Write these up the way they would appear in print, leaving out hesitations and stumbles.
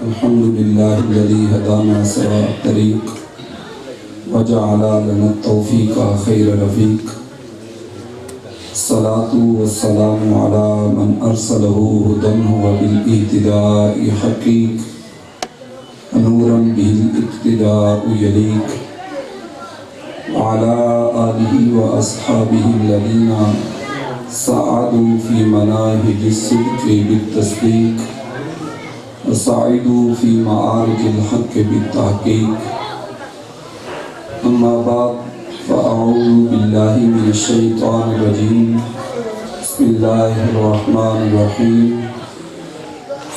الحمد لله الذي هدانا سواء الطريق وجعل لنا التوفيق خير رفيق. الصلاة والسلام على من أرسله هدى وبالاهتداء حقيق نورا به الاقتداء يليق وعلى آله وأصحابه الذين سعدوا في مناهج الصدق بالتصديق وسعدوا في معارج الحق بالتحقيق. أما بعد فأعوذ بالله من الشيطان الرجيم. بسم الله الرحمن الرحيم.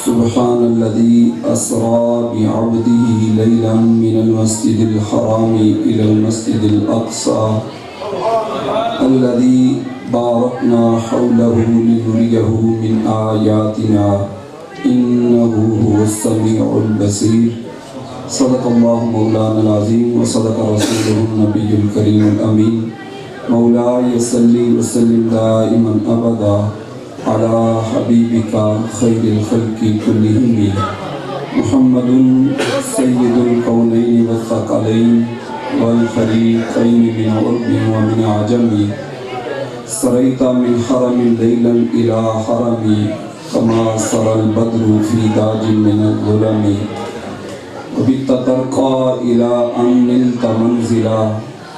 سبحان الذي أسرى بعبده ليلا من المسجد الحرام إلى المسجد الأقصى الذي باركنا حوله لنريه من آياتنا إنه هو السميع البصير. صدق الله مولانا العظيم وصدق رسوله النبي الكريم الأمين. مولاي صل وسلم دائما أبدا على حبيبك خير الخلق كلهم محمد سيد الكونين والثقلين والفريقين من عرب ومن عجم. سريت من حرم ليلا إلى حرم كما سرى البدر في داج من الظلم. وبت ترقى إلى أن نلت منزلا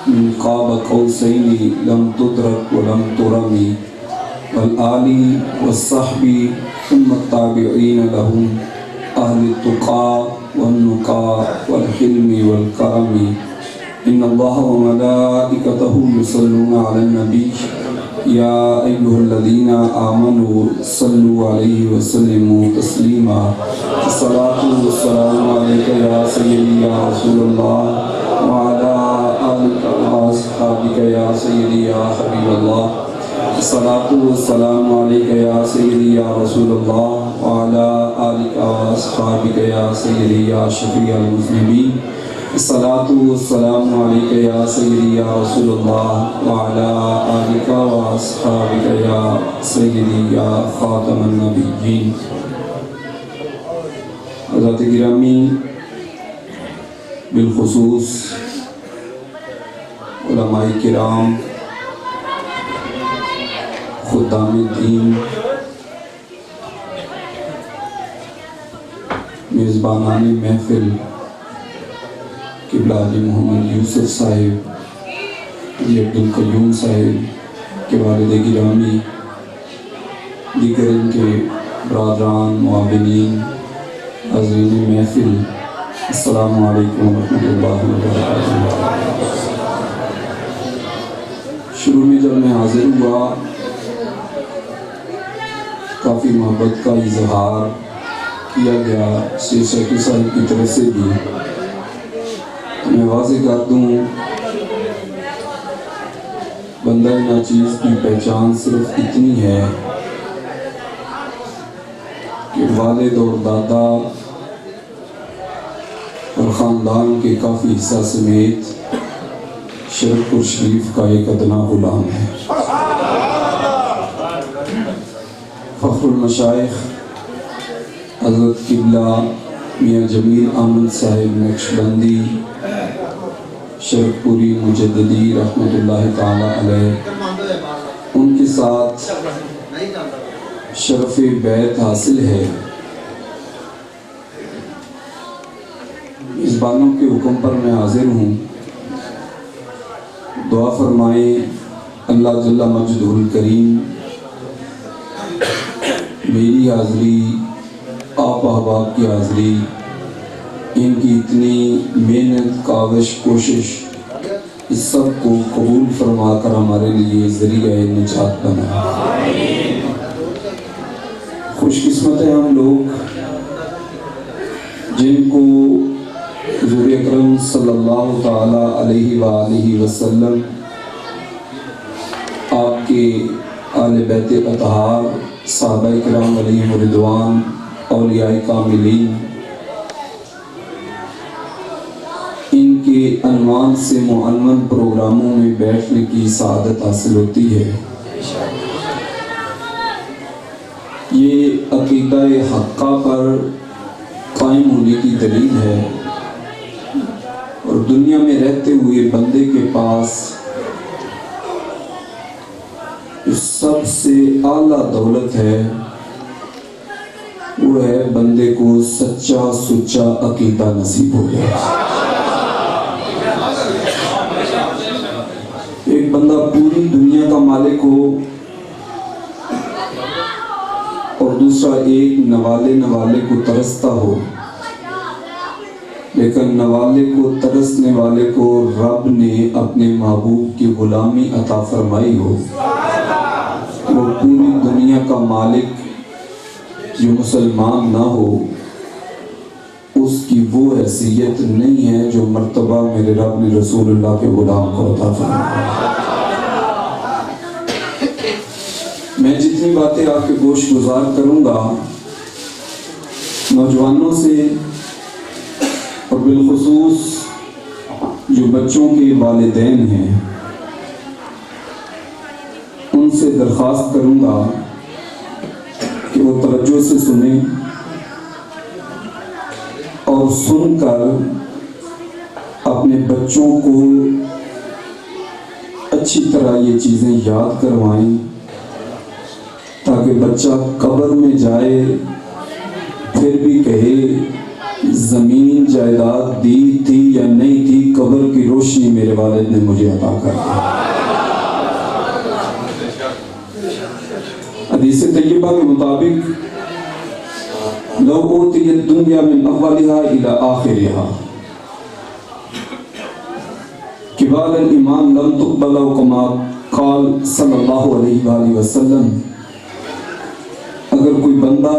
من قاب قوسين لم تدرك ولم ترم. والآل والصحب ثم التابعين لهم أهل التقى والنقى والحلم والكرم. إن الله وملائكته يصلون على النبي يا أيها الذين آمنوا صلوا عليه وسلموا تسليما. الصلاة والسلام عليك يا سيدي يا رسول الله وعلى آلك وأصحابك يا سيدي يا حبيب الله. الصلاة والسلام عليك يا سيدي يا رسول الله وعلى آلك وأصحابك يا سيدي يا شفيع المسلمين. الصلاة والسلام عليك يا سيدي يا رسول الله وعلى آلك وأصحابك يا سيدي يا خاتم النبيين. حضرات گرامی، بالخصوص علماء کرام، خدام دین، میزبانان محفل قبلہ حاجی محمد یوسف صاحب، حاجی عبدالقیوم صاحب کے والد گرامی، دیگر ان کے برادران، معاونین، عزیزین محفل، السلام علیکم ورحمۃ اللہ وبرکاتہ۔ شروع میں جب میں حاضر ہوا کافی محبت کا اظہار کیا گیا سیکٹری صاحب کی طرف سے بھی۔ میں واضح کر دوں، بندہ ناچیز کی پہچان صرف اتنی ہے کہ والد اور دادا اور خاندان کے کافی حصہ سمیت شرف پور شریف کا ایک ادنا غلام ہے۔ فخر المشائخ حضرت قبلہ میاں جمیل احمد صاحب نقشبندی شرف پوری مجددی رحمۃ اللہ تعالی علیہ، ان کے ساتھ شرف بیعت حاصل ہے۔ میزبانوں کے حکم پر میں حاضر ہوں، دعا فرمائیں اللہ جل مجدہ الکریم میری حاضری، آپ احباب کی حاضری، ان کی اتنی محنت، کاوش، کوشش، اس سب کو قبول فرما کر ہمارے لیے ذریعہ نجات بنا۔ خوش قسمت ہیں ہم لوگ جن کو حضور اکرم صلی اللہ تعالی علیہ وآلہ وسلم، آپ کے آل بیت اطہار، صحابہ کرام علیہم رضوان، اولیاء کاملین، ان کے عنوان سے معنون پروگراموں میں بیٹھنے کی سعادت حاصل ہوتی ہے۔ یہ عقیدہ حقہ پر قائم ہونے کی دلیل ہے، اور دنیا میں رہتے ہوئے بندے کے پاس سب سے اعلیٰ دولت ہے، وہ ہے بندے کو سچا سچا عقیدہ نصیب ہو جائے۔ ایک بندہ پوری دنیا کا مالک ہو اور دوسرا ایک نوالے کو ترستا ہو، لیکن نوالے کو ترسنے والے کو رب نے اپنے محبوب کی غلامی عطا فرمائی ہو، وہ پوری دنیا کا مالک جو مسلمان نہ ہو، اس کی وہ حیثیت نہیں ہے جو مرتبہ میرے رب نے رسول اللہ کے غلام کو عطا فرمایا۔ میں جتنی باتیں آپ کے گوش گزار کروں گا، نوجوانوں سے اور بالخصوص جو بچوں کے والدین ہیں ان سے درخواست کروں گا کہ وہ توجہ سے سنیں اور سن کر اپنے بچوں کو اچھی طرح یہ چیزیں یاد کروائیں، تاکہ بچہ قبر میں جائے پھر بھی کہے زمین جائیداد دی تھی یا نہیں تھی، قبر کی روشنی میرے والد نے مجھے عطا کر دی۔ حدیث طیبہ کے مطابق لو اوتی الدنیا من اولها الى آخرها قبال الایمان لم تقبل كما قال صلی اللہ علیہ وآلہ وسلم۔ اگر کوئی بندہ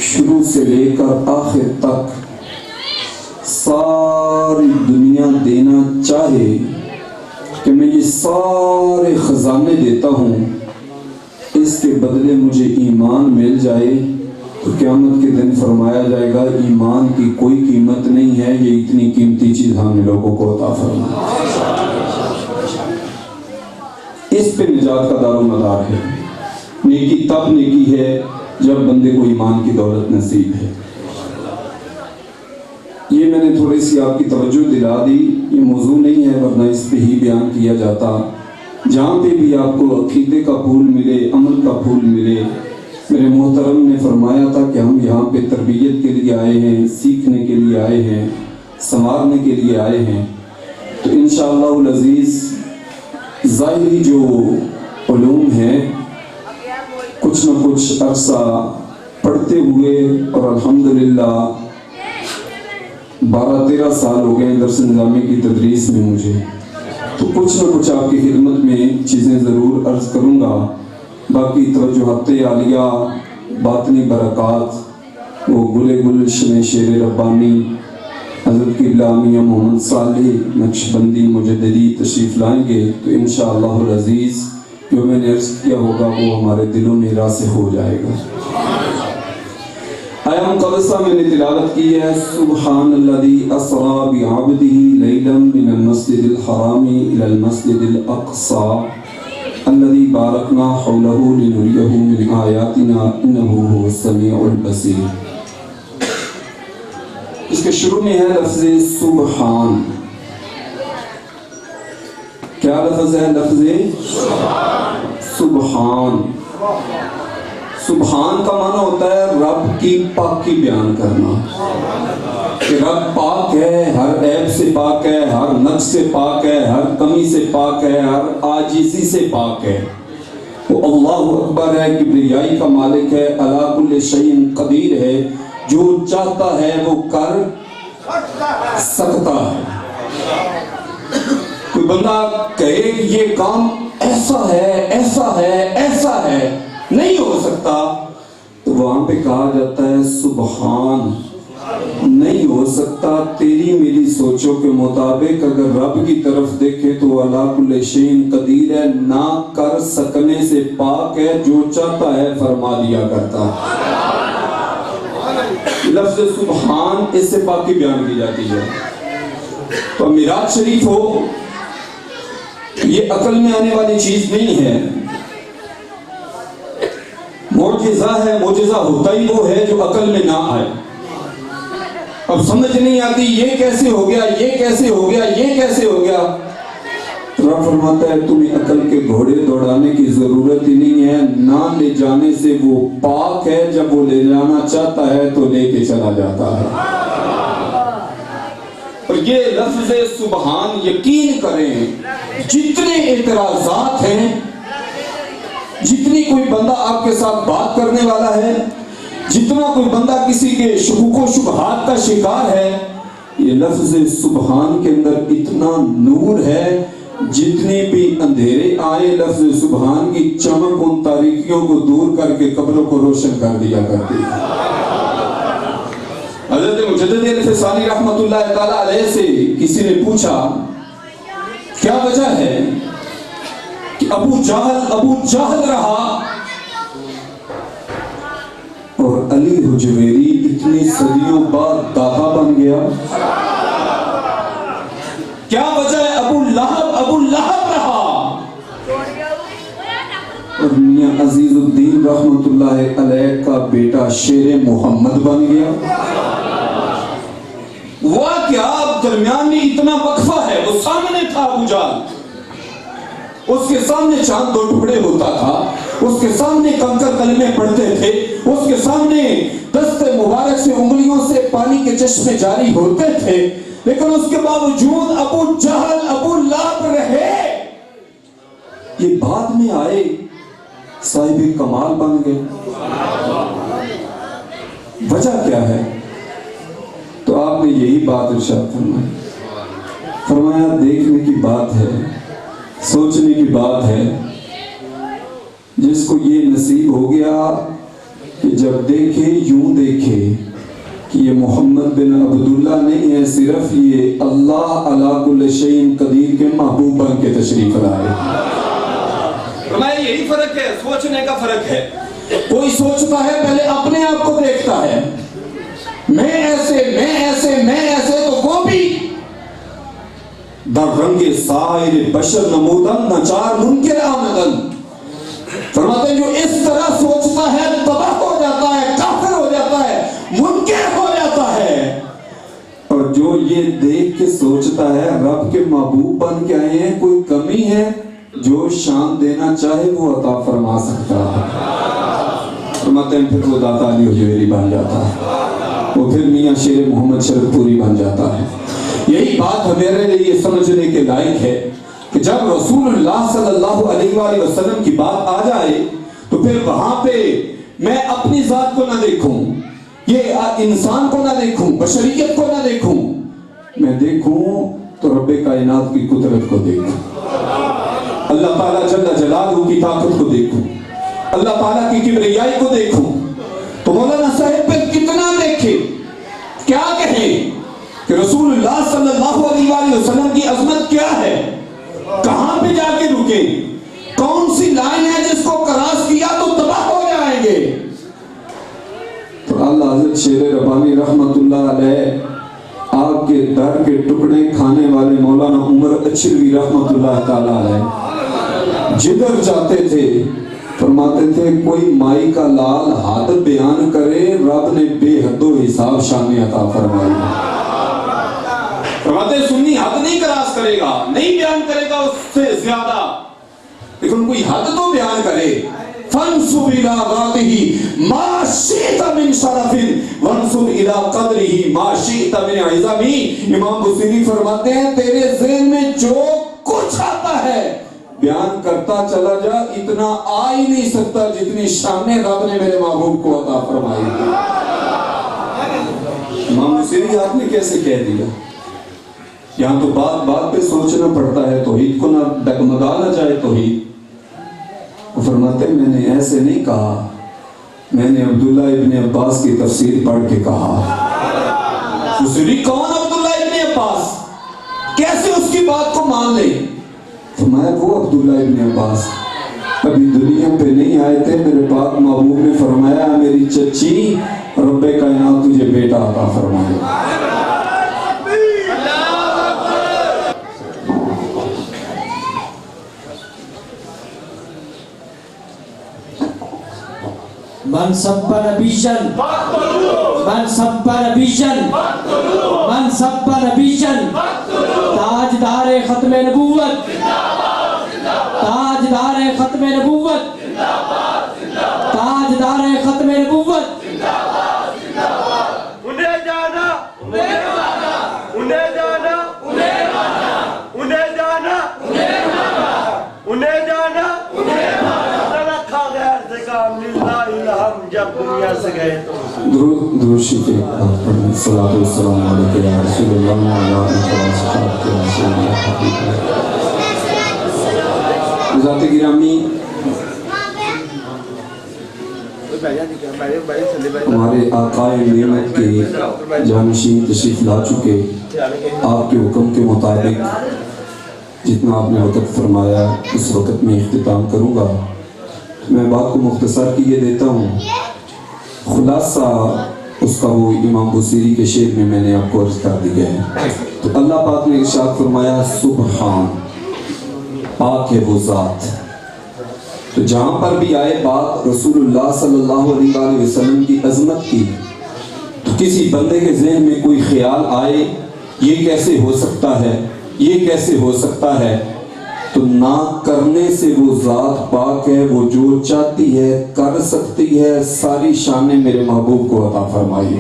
شروع سے لے کر آخر تک ساری دنیا دینا چاہے کہ میں یہ سارے خزانے دیتا ہوں، اس کے بدلے مجھے ایمان مل جائے، تو قیامت کے دن فرمایا جائے گا ایمان کی کوئی قیمت نہیں ہے، یہ اتنی قیمتی چیز ہم لوگوں کو عطا فرمایا۔ اس پہ نجات کا دار و مدار ہے۔ نیکی تب نیکی ہے جب بندے کو ایمان کی دولت نصیب ہے۔ یہ میں نے تھوڑی سی آپ کی توجہ دلا دی، یہ موضوع نہیں ہے ورنہ اس پہ ہی بیان کیا جاتا۔ جہاں پہ بھی آپ کو عقیدے کا پھول ملے، عمل کا پھول ملے، میرے محترم نے فرمایا تھا کہ ہم یہاں پہ تربیت کے لیے آئے ہیں، سیکھنے کے لیے آئے ہیں، سنوارنے کے لیے آئے ہیں، تو انشاءاللہ العزیز ظاہری جو علوم ہیں کچھ نہ کچھ عرصہ پڑھتے ہوئے، اور الحمدللہ 12-13 سال ہو گئے درس نظامی کی تدریس میں مجھے، تو کچھ نہ کچھ آپ کی خدمت میں چیزیں ضرور عرض کروں گا۔ باقی توجہات عالیہ، باطنی برکات، وہ گل گلشن شیر ربانی حضرت قبلہ میاں محمد صالح نقشبندی مجددی تشریف لائیں گے، تو انشاءاللہ العزیز جو میں نے عرض کیا ہوگا وہ ہمارے دلوں میں راسخ ہو جائے گا۔ آیا مقدسہ میں نے تلاوت کی ہے سبحان الذی اسری بعبدہ لیلا من المسجد الحرام الی المسجد الاقصی الذی بارکنا حولہ لنریہ من آیاتنا انہ هو السمیع البصیر۔ اس کے شروع میں ہے لفظ سبحان۔ کیا لفظ ہے؟ لفظ سبحان۔ سبحان کا معنی ہوتا ہے رب کی پاکی بیان کرنا، کہ رب پاک ہے، ہر عیب سے پاک ہے، ہر نقص سے پاک ہے، ہر کمی سے پاک ہے، ہر عاجزی سے پاک ہے۔ وہ اللہ اکبر ہے، کبریائی کا مالک ہے، علی کل شیء قدیر ہے، جو چاہتا ہے وہ کر سکتا ہے۔ کوئی بندہ کہے کہ یہ کام ایسا ہے، ایسا ہے، ایسا ہے، نہیں ہو سکتا، تو وہاں پہ کہا جاتا ہے سبحان۔ نہیں ہو سکتا تیری میری سوچوں کے مطابق، اگر رب کی طرف دیکھے تو علی کل شیء قدیر ہے، نہ کر سکنے سے پاک ہے، جو چاہتا ہے فرما دیا کرتا ہے۔ لفظ سبحان اس سے پاکی بیان کی جاتی ہے۔ تو معراج شریف ہو، یہ عقل میں آنے والی چیز نہیں ہے، معجزہ ہے۔ معجزہ ہوتا ہی وہ ہے جو عقل میں نہ آئے۔ اب سمجھ نہیں آتی یہ کیسے ہو گیا، یہ کیسے ہو گیا، یہ کیسے ہو گیا۔ رب فرماتا ہے تمہیں عقل کے گھوڑے دوڑانے کی ضرورت ہی نہیں ہے، نہ لے جانے سے وہ پاک ہے، جب وہ لے جانا چاہتا ہے تو لے کے چلا جاتا ہے۔ اور یہ لفظ سبحان یقین کریں، جتنے اعتراضات ہیں، جتنی کوئی بندہ آپ کے ساتھ بات کرنے والا ہے، جتنا کوئی بندہ کسی کے شکوک و شبہات کا شکار ہے، یہ لفظ سبحان کے اندر اتنا نور ہے، جتنے بھی اندھیرے آئے لفظ سبحان کی چمک ان تاریکیوں کو دور کر کے قبروں کو روشن کر دیا کرتی ہے۔ حضرت مجدد الفسانی رحمت اللہ تعالیٰ علیہ سے کسی نے پوچھا کیا وجہ ہے کہ ابو جہل رہا اور علی حجویری اتنی صدیوں بعد داتا بن گیا؟ کیا وجہ ہے ابو لہب رہا اور میاں عزیز الدین رحمت اللہ علیہ کا بیٹا شیر محمد بن گیا؟ وہ کیا درمیان میں اتنا وقفہ ہے؟ وہ سامنے تھا ابو جہل، اس کے سامنے چاند دو ٹکڑے ہوتا تھا، اس کے سامنے کنکر کلمے پڑھتے تھے، اس کے سامنے دست مبارک سے انگلیوں سے پانی کے چشمے جاری ہوتے تھے، لیکن اس کے باوجود ابو جہل ابو لہب رہے۔ یہ بعد میں آئے صاحب کمال بن گئے۔ وجہ کیا ہے؟ تو آپ نے یہی بات ارشاد فرمایا دیکھنے کی بات ہے، سوچنے کی بات ہے، جس کو یہ نصیب ہو گیا کہ جب دیکھے یوں دیکھے کہ یہ محمد بن عبداللہ نہیں ہے، صرف یہ اللہ علی کل شیء قدیر کے محبوب بن کے تشریف لائے۔ فرمایا یہی فرق ہے، سوچنے کا فرق ہے۔ کوئی سوچتا ہے پہلے اپنے آپ کو دیکھتا ہے، میں ایسے تو وہ بھی در رنگ سائر بشر نمودن نچار منکر آمدن۔ فرماتے ہیں جو اس طرح سوچتا ہے تباہ ہو جاتا ہے، کافر ہو جاتا ہے، منکر ہو جاتا ہے، اور جو یہ دیکھ کے سوچتا ہے رب کے محبوب بن کے آئے ہیں، کوئی کمی ہے، جو شان دینا چاہے وہ عطا فرما سکتا ہے۔ فرماتے ہیں پھر وہ داتا علی حجویری بن جاتا ہے، وہ پھر میاں شیر محمد شرف پوری بن جاتا ہے۔ یہی بات ہمارے لیے یہ سمجھنے کے لائق ہے کہ جب رسول اللہ صلی اللہ علیہ وآلہ وسلم کی بات آ جائے تو پھر وہاں پہ میں اپنی ذات کو نہ دیکھوں، یہ انسان کو نہ دیکھوں، بشریت کو نہ دیکھوں، میں دیکھوں تو رب کائنات کی قدرت کو دیکھوں، اللہ تعالیٰ جل جلالہ کی طاقت کو دیکھوں، اللہ تعالیٰ کی کبریائی کو دیکھوں۔ تو مولانا صاحب پہ کتنا دیکھے، کیا کہیں کہ رسول اللہ صلی اللہ علیہ وآلہ وسلم کی عظمت کیا ہے، کہاں پہ جا کے رکے، کون سی لائن ہے جس کو کراس کیا تو تباہ ہو جائیں گے۔ تو اللہ حضرت شیر ربانی رحمت اللہ علیہ آپ کے در کے ٹکڑے کھانے والے مولانا عمر اچھلوی رحمت اللہ تعالیٰ علیہ جدھر جاتے تھے فرماتے تھے کوئی مائی کا لال حد بیان کرے رب نے بے حد و حساب شان عطا فرمائی۔ فرماتے سنی حد نہیں کراس کرے گا، نہیں بیان کرے گا اس سے زیادہ، لیکن کوئی حد تو بیان کرے۔ فَانْصُبْ إِلَىٰ ذَاتِهِ مَا شِئْتَ مِنْ شَرَفٍ وَانْصُبْ إِلَىٰ قَدْرِهِ مَا شِئْتَ مِنْ عِظَمٍ۔ امام بصیری فرماتے ہیں تیرے ذہن میں جو کچھ آتا ہے بیان کرتا چلا جا، اتنا آ ہی نہیں سکتا جتنی شان رب نے میرے محبوب کو عطا فرمائی۔ امام بصیری آپ نے کیسے کہہ دیا؟ یہاں تو بات بات پہ سوچنا پڑتا ہے، توحید کو نہ ڈگمگانا چاہے توحید۔ وہ فرماتے ہیں میں نے ایسے نہیں کہا، میں نے عبداللہ ابن عباس کی تفسیر پڑھ کے کہا۔ بصیری کون عبداللہ ابن عباس، کیسے اس کی بات کو مان لے؟ فرمایا وہ عبداللہ ابن عباس ابھی دنیا پہ نہیں آئے تھے، میرے پاک محبوب نے فرمایا میری چچی رب کائنات تجھے بیٹا عطا فرمائے۔ من سب نبیًا من سب نبیًا من سب نبیًا تاجدار ختم نبوت تاجدار ختم نبوت تاجدار ختم نبوت انہیں جانا انہیں جانا انہیں جانا انہیں جانا انہیں جانا رکھا غیر سے کام للہ الہم جب دنیا سے گئے تو درود شریف پڑھیں صلاۃ والسلام علیک یا رسول اللہ وعلی آلہ وصحبہ وسلم. ذات گرامی، ہمارے آقائے نعمت کے جانشین تشریف لا چکے. آپ کے حکم کے مطابق جتنا آپ نے وقت فرمایا اس وقت میں اختتام کروں گا. میں بات کو مختصر کیے دیتا ہوں. خلاصہ اس کا وہ امام بصیری کے شعر میں میں نے آپ کو عرض کر دیا ہے. تو اللہ پاک نے ارشاد فرمایا سبحان، پاک ہے وہ ذات. تو جہاں پر بھی آئے بات رسول اللہ صلی اللہ علیہ وآلہ وسلم کی عظمت کی، تو کسی بندے کے ذہن میں کوئی خیال آئے یہ کیسے ہو سکتا ہے، یہ کیسے ہو سکتا ہے، تو نہ کرنے سے وہ ذات پاک ہے. وہ جو چاہتی ہے کر سکتی ہے. ساری شانیں میرے محبوب کو عطا فرمائی.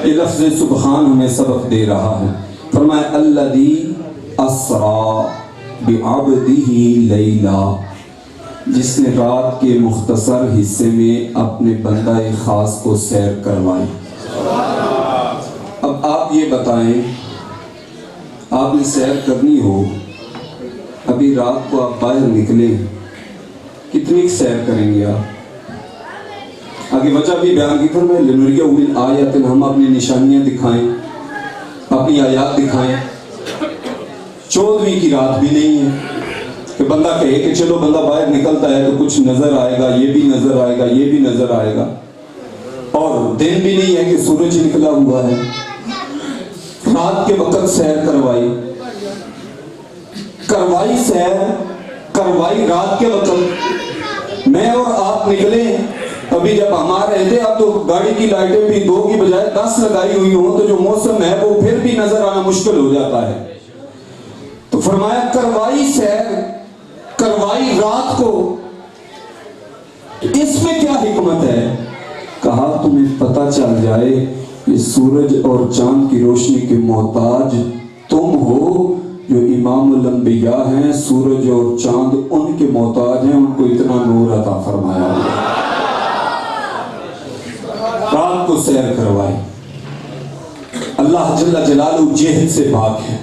یہ لفظ سبحان ہمیں سبق دے رہا ہے. فرمایا الذی اسرا بعبدہ لیلا، جس نے رات کے مختصر حصے میں اپنے بندہ خاص کو سیر کروائی. اب آپ یہ بتائیں، آپ نے سیر کرنی ہو، ابھی رات کو آپ باہر نکلے، کتنی سیر کریں گے آپ؟ آگے وجہ بھی بیان کی پر میں لنریہ من آیات، ہم اپنی نشانیاں دکھائیں، اپنی آیات دکھائیں. 14ویں کی رات بھی نہیں ہے کہ بندہ کہے کہ چلو بندہ باہر نکلتا ہے تو کچھ نظر آئے گا، یہ بھی نظر آئے گا، یہ بھی نظر آئے گا. اور دن بھی نہیں ہے کہ سورج نکلا ہوا ہے. رات کے وقت سیر کروائی سیر کروائی رات کے وقت. میں اور آپ نکلے، ابھی جب ہم آ رہے تھے اب تو گاڑی کی لائٹیں بھی 2 کی بجائے 10 لگائی ہوئی ہوں تو جو موسم ہے وہ پھر بھی نظر آنا مشکل ہو جاتا ہے. تو فرمایا کروائی سیر، کروائی رات کو. اس میں کیا حکمت ہے؟ کہا تمہیں پتہ چل جائے کہ سورج اور چاند کی روشنی کے محتاج تم ہو. جو امام الانبیاء ہیں سورج اور چاند ان کے محتاج ہیں، ان کو اتنا نور عطا فرمایا. رات کو سیر کروائی. اللہ جل جلالہ جہد سے پاک ہے.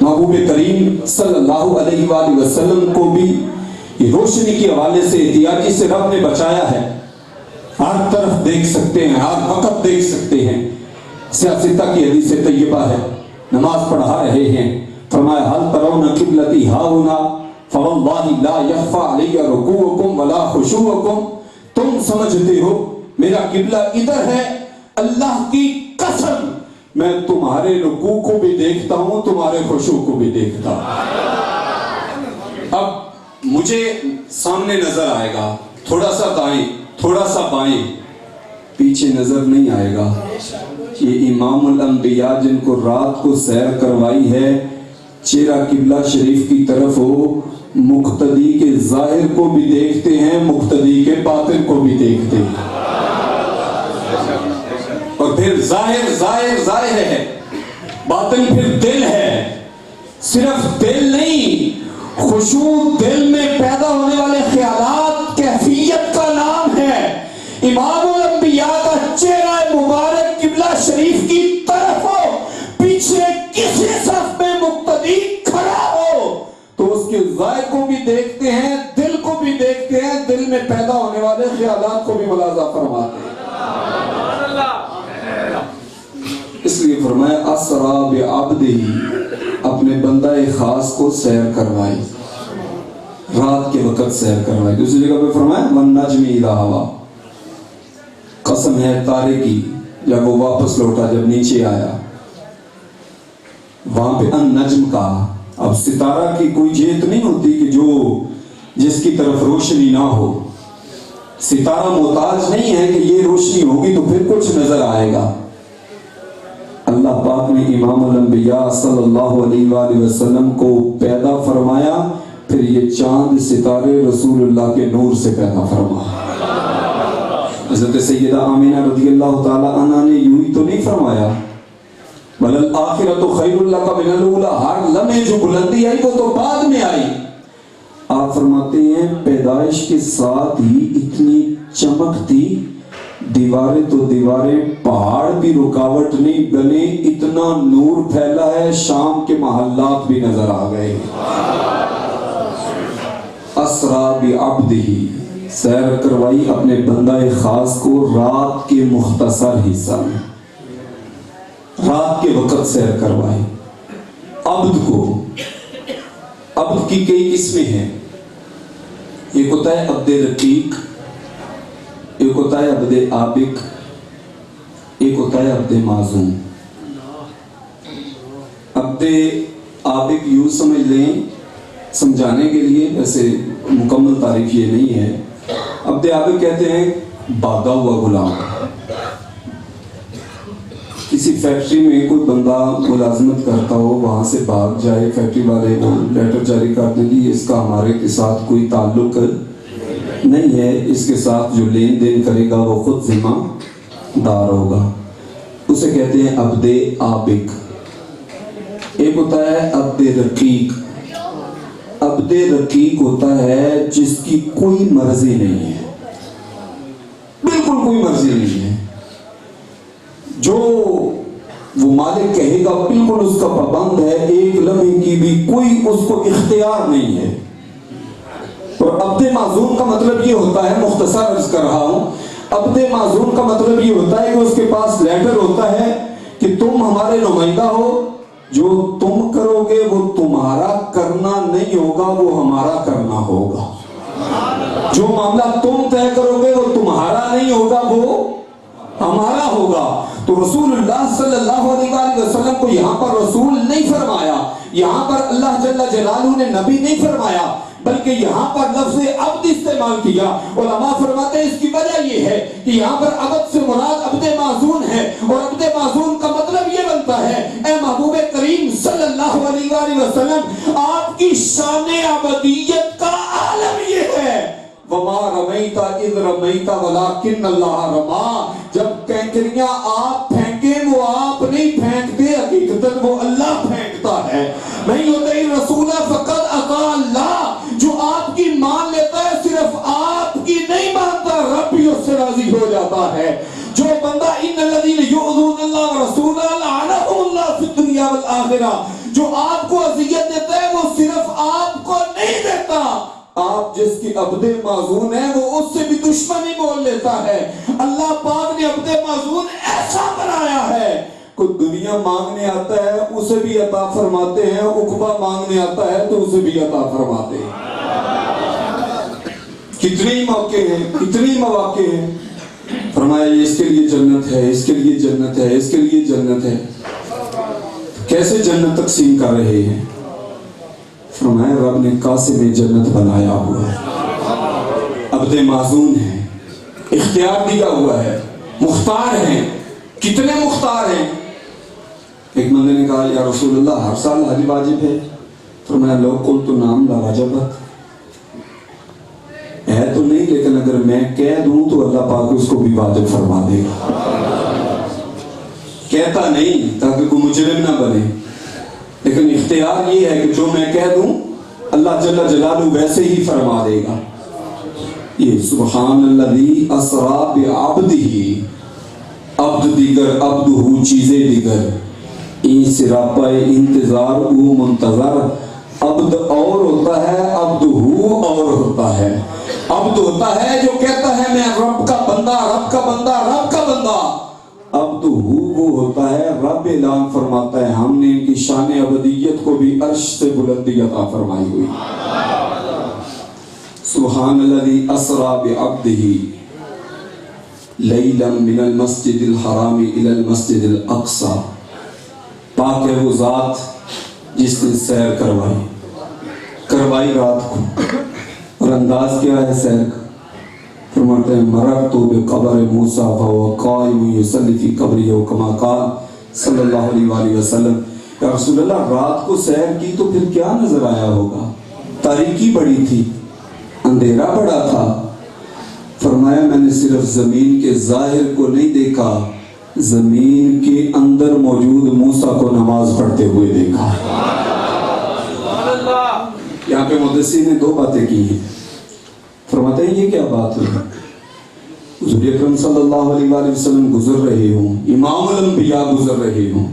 محبوب کریم صلی اللہ علیہ وآلہ وسلم کو بھی یہ روشنی کے حوالے سے احتیاطی سے رب نے بچایا ہے. ہر طرف دیکھ سکتے ہیں، ہر وقت دیکھ سکتے ہیں. سیاستہ کی حدیث طیبہ ہے، نماز پڑھا رہے ہیں، فرمایا حل ترون قبلتی ہاہنا فواللہ لا یخفی علی رکوعکم ولا خشوعکم. تم سمجھتے ہو میرا قبلہ ادھر ہے، اللہ کی قسم میں تمہارے رکوع کو بھی دیکھتا ہوں، تمہارے خشوع کو بھی دیکھتا ہوں. اب مجھے سامنے نظر آئے گا، تھوڑا سا دائیں تھوڑا سا بائیں، پیچھے نظر نہیں آئے گا. یہ امام الانبیاء جن کو رات کو سیر کروائی ہے، چہرہ قبلہ شریف کی طرف ہو، مقتدی کے ظاہر کو بھی دیکھتے ہیں، مقتدی کے باطن کو بھی دیکھتے ہیں. اور پھر ظاہر ہے، باطن پھر دل ہے. صرف دل نہیں، خشوع دل میں پیدا ہونے والے خیالات کیفیت کا نام ہے. امام الانبیاء کا چہرہ مبارک قبلہ شریف کی طرف ہو، پیچھے کسی صف میں مقتدی کھڑا ہو تو اس کے ظاہر کو بھی دیکھتے ہیں، دل کو بھی دیکھتے ہیں، دل میں پیدا ہونے والے خیالات کو بھی ملاحظہ فرماتے ہیں. اس لیے فرمایا اسرا بعبدہ، اپنے بندہ خاص کو سیر کروائی، رات کے وقت سیر کروائی. دوسری جگہ پہ فرمایا والنجم اذا ہوا، قسم ہے تارے کی جب وہ واپس لوٹا، جب نیچے آیا وہاں پہ النجم کہا. اب ستارہ کی کوئی جہت نہیں ہوتی کہ جو جس کی طرف روشنی نہ ہو. ستارہ محتاج نہیں ہے کہ یہ روشنی ہوگی تو پھر کچھ نظر آئے گا. اللہ پاک نے امام الانبیاء صلی اللہ علیہ وآلہ وسلم کو پیدا فرمایا, پھر یہ چاند ستارے رسول اللہ کے نور سے پیدا فرمایا. حضرت سیدہ آمینہ رضی اللہ تعالی عنہ نے یوں ہی تو نہیں فرمایا وَلَلْآخِرَةُ خَيْرٌ لَكَ مِنَ الْأُولَىٰ, ہر لمحے جو بلندی آئی وہ تو بعد میں آئی. آپ فرماتے ہیں پیدائش کے ساتھ ہی اتنی چمک تھی, دیواریں تو دیواریں, پہاڑ بھی رکاوٹ نہیں بنے, اتنا نور پھیلا ہے, شام کے محلات بھی نظر آ گئے. اسرا بعبدہ, سیر کروائی اپنے بندہ خاص کو رات کے مختصر حصہ میں, رات کے وقت سیر کروائی. عبد کو, عبد کی کئی قسمیں ہیں. ایک ہوتا ہے عبد رقیق, ایک ہوتا ہے عبد عابق, ایک ہوتا ہے عبد معزوم. عبد عابق یوں سمجھ لیں سمجھانے کے لیے, ویسے مکمل تعریف یہ نہیں ہے. عبد عابق کہتے ہیں باغا ہوا غلام. کسی فیکٹری میں کوئی بندہ ملازمت کرتا ہو, وہاں سے بھاگ جائے, فیکٹری والے کو لیٹر جاری کر دیں کہ اس کا ہمارے کے ساتھ کوئی تعلق نہیں ہے, اس کے ساتھ جو لین دین کرے گا وہ خود ذمہ دار ہوگا, اسے کہتے ہیں عبد عابق. ایک ہوتا ہے عبد رقیق. عبد رقیق ہوتا ہے جس کی کوئی مرضی نہیں ہے, بالکل کوئی مرضی نہیں ہے, جو وہ مالک کہے گا بالکل اس کا پابند ہے, ایک لمحے کی بھی کوئی اس کو اختیار نہیں ہے. اور عبد معزوم کا مطلب یہ ہوتا ہے, مختصر عرض کر رہا ہوں, عبد معزوم کا مطلب یہ ہوتا ہے کہ اس کے پاس لیٹر ہوتا ہے کہ تم ہمارے نمائندہ ہو, جو تم کرو گے وہ تمہارا کرنا نہیں ہوگا, وہ ہمارا کرنا ہوگا. جو معاملہ تم طے کرو گے وہ تمہارا نہیں ہوگا, وہ ہمارا ہوگا. تو رسول اللہ صلی اللہ علیہ وآلہ وسلم کو یہاں پر رسول نہیں فرمایا, یہاں پر اللہ جل جلالہ نے نبی نہیں فرمایا, بلکہ یہاں پر لفظ عبد استعمال کیا. علماء فرماتے ہیں اس کی وجہ یہ ہے کہ یہاں پر عبد سے مراد عبد معزون ہے, اور عبد معزون کا مطلب یہ بنتا ہے اے محبوب کریم صلی اللہ علیہ وآلہ وسلم, آپ کی شان عبدیت کا عالم یہ ہے وَمَا رَمَيْتَ إِذْ رَمَيْتَ وَلَكِنَّ اللَّهَ رَمَا. جب کینکریاں آپ پھینکیں وہ آپ نہیں پھینکتے, حقیقتاً وہ اللہ پھینکتا ہے. میں یطیع الرسول فقد اطاع اللہ, جو آپ کی مان لیتا ہے صرف آپ کی نہیں مانتا, رب بھی اس سے راضی ہو جاتا ہے. جو بندہ ان الذین یؤذون اللہ ورسولہ لعنہم اللہ فی الدنیا والآخرہ, جو آپ کو اذیت دیتا ہے وہ صرف آپ کو نہیں دیتا, آپ جس کی عبد معزون ہے وہ اس سے بھی دشمنی بول لیتا ہے. اللہ پاک نے عبد معزون ایسا بنایا ہے, کوئی دنیا مانگنے آتا ہے اسے بھی عطا فرماتے ہیں, عقبہ مانگنے آتا ہے تو اسے بھی عطا فرماتے ہیں. کتنے موقع ہیں, کتنے مواقع ہیں, فرمایا اس کے لیے جنت ہے, اس کے لیے جنت ہے, اس کے لیے جنت ہے. کیسے جنت تقسیم کر رہے ہیں؟ فرمایا رب نے قاسم جنت بنایا ہوا ہے, عبد معزون ہے, اختیار دیا ہوا ہے, مختار ہیں. کتنے مختار ہیں؟ ایک بندے نے کہا یا رسول اللہ ہر سال حج واجب ہے. فرمایا لو قلت نعم لا وجبت, ہے تو نہیں لیکن اگر میں کہہ دوں تو اللہ پاک اس کو بھی واجب فرما دے گا. کہتا نہیں تاکہ کوئی مجرم نہ بنے, لیکن اختیار یہ ہے کہ جو میں کہہ دوں اللہ جل جلالہ ویسے ہی فرما دے گا. یہ سبحان الذی اسری بعبدہ, عبد دیگر عبدہ چیزیں دیگر, این سراپا انتظار او منتظر. عبد اور ہوتا ہے, عبدہ اور ہوتا ہے. عبد ہوتا ہے جو کہتا ہے میں رب کا بندہ, رب کا بندہ, رب کا بندہ. عبدہ وہ ہوتا ہے رب اعلان فرماتا ہے ہم نے ان کی شان عبدیت کو بھی عرش سے بلندی عطا فرمائی ہوئی. سبحان الذی اسری بعبدہ لیلا من المسجد الحرام الى المسجد الاقصى. پاک ہے وہ ذات جس نے سیر کروائی رات کو. اور انداز کیا ہے سیر کا؟ فرماتے ہیں مررت بقبر موسیٰ فہو قائم یصلی فی قبرہ کما قال صلی اللہ علیہ وآلہ وسلم، یا رسول اللہ رات کو سیر کی تو پھر کیا نظر آیا ہوگا؟ تاریکی بڑی تھی، اندھیرا بڑا تھا۔ فرمایا میں نے صرف زمین کے ظاہر کو نہیں دیکھا، زمین کے اندر موجود موسیٰ کو نماز پڑھتے ہوئے دیکھا۔ یہاں پہ محدثین نے دو باتیں کی ہیں۔ فرماتے ہیں یہ کیا بات ہے؟ حضور اکرم صلی اللہ علیہ وآلہ وسلم گزر رہے ہوں، امام الانبیاء گزر رہے ہوں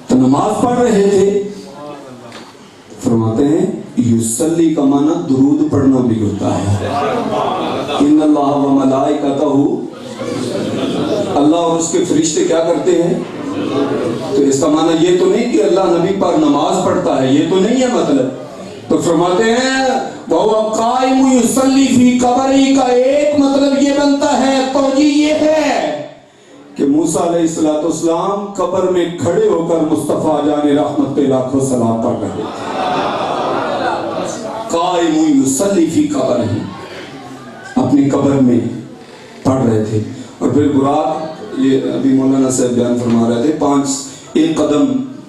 تو نماز پڑھ رہے تھے۔ فرماتے ہیں یصلی کا معنی درود پڑھنا بھی ہوتا ہے۔ ان اللہ و ملائکتہ، اللہ اور اس کے فرشتے کیا کرتے ہیں؟ تو اس کا معنی یہ تو نہیں کہ اللہ نبی پر نماز پڑھتا ہے، یہ تو نہیں ہے مطلب۔ تو فرماتے ہیں وَهُوَ قَائِمُ يُصَلِّي فِي قَبْرِهِ کا ایک مطلب یہ بنتا ہے، توجیہ یہ ہے کہ موسیٰ علیہ السلام قبر میں کھڑے ہو کر مصطفیٰ جان رحمت پہ لاکھوں صلاۃ پڑھ رہے تھے۔ قائم یصلی فی قبرہ، اپنی قبر میں پڑھ رہے تھے۔ اور پھر براق، یہ ابھی مولانا صاحب بیان فرما رہے تھے، ایک قدم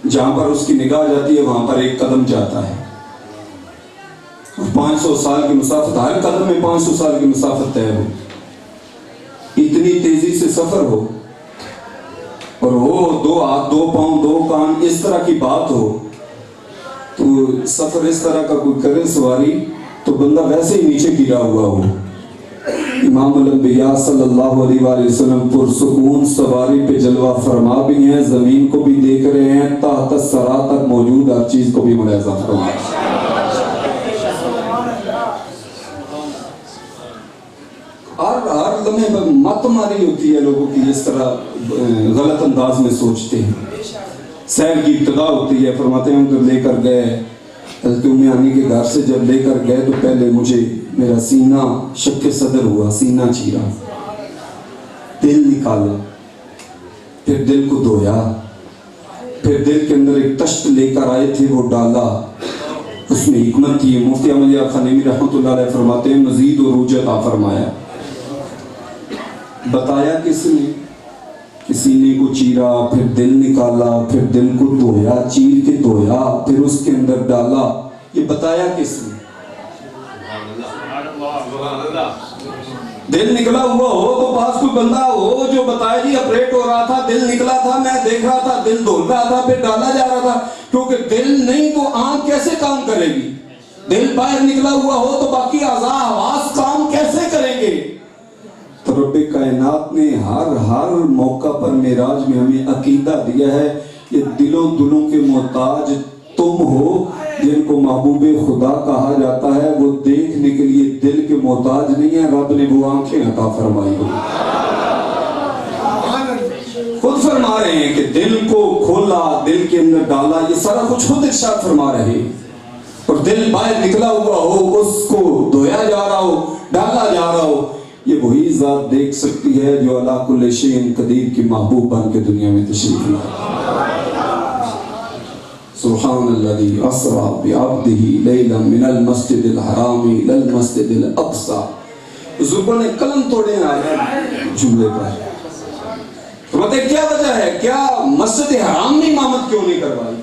جہاں پر اس کی نگاہ جاتی ہے وہاں پر ایک قدم جاتا ہے، 500 سال کی مسافت، ہر قدم میں 500 سال کی مسافت طے ہو، اتنی تیزی سے سفر ہو اور ہو 2 ہاتھ 2 پاؤں 2 کان، اس طرح کی بات ہو تو سفر اس طرح کا کوئی کرے سواری تو بندہ ویسے ہی نیچے گرا ہوا ہو۔ امام الانبیاء صلی اللہ علیہ وآلہ وسلم پرسکون سواری پہ جلوہ فرما بھی ہیں، زمین کو بھی دیکھ رہے ہیں، تحت الثری تک موجود ہر چیز کو بھی ملاحظہ فرما رہے ہیں۔ ہر لمحے پر مت ماری ہوتی ہے لوگوں کی، اس طرح غلط انداز میں سوچتے ہیں۔ سیر کی ابتدا ہوتی ہے، فرماتے ہیں ادھر لے کر گئے، حضرت ام ہانی کے گھر سے جب لے کر گئے تو پہلے مجھے میرا سینہ شق صدر ہوا، سینہ چیرا، دل نکالا، پھر دل کو دھویا، پھر دل کے اندر ایک تشت لے کر آئے تھے وہ ڈالا، اس میں حکمت تھی۔ مفتی احمد یار خانیمی رحمۃ اللہ علیہ فرماتے ہیں مزید عروج عطا فرمایا۔ بتایا کس نے کہ سینے کو چیرا، پھر دل نکالا، پھر دل کو دھویا، چیر کے دھویا، پھر اس کے اندر ڈالا، یہ بتایا کس نے؟ دل نکلا ہوا ہو تو پاس کوئی بندہ ہو جو بتائے جی آپریٹ ہو رہا تھا، دل نکلا تھا، میں دیکھ رہا تھا، دل دھول رہا تھا، پھر ڈالا جا رہا تھا، کیونکہ دل نہیں تو آنکھ کیسے کام کرے گی؟ دل باہر نکلا ہوا ہو تو باقی اعضاء حواس کام کیسے کریں گے؟ تو رب کائنات نے ہر موقع پر معراج میں ہمیں عقیدہ دیا ہے، یہ دلوں دلوں کے محتاج تم ہو، جن کو محبوب خدا کہا جاتا ہے، وہ دیکھنے کے لیے دل کے محتاج نہیں ہے، رب نے وہ آنکھیں عطا فرمائی ہو۔ خود فرما رہے ہیں کہ دل کو کھولا، دل کے اندر ڈالا، یہ سارا کچھ خود ارشاد فرما رہے ہیں۔ اور دل باہر نکلا ہوا ہو، اس کو دھویا جا رہا ہو، ڈالا جا رہا ہو، یہ وہی ذات دیکھ سکتی ہے جو علی کل شیء قدیر کی محبوب بن کے دنیا میں تشریف لائے۔ سبحان الذی اسری بعبدہ لیلا من المسجد الحرام الی المسجد الاقصی۔ بزرگوں نے قلم توڑے آیا جملے پر، فرماتے کیا وجہ ہے، کیا مسجد حرام میں امامت کیوں نہیں کروائی؟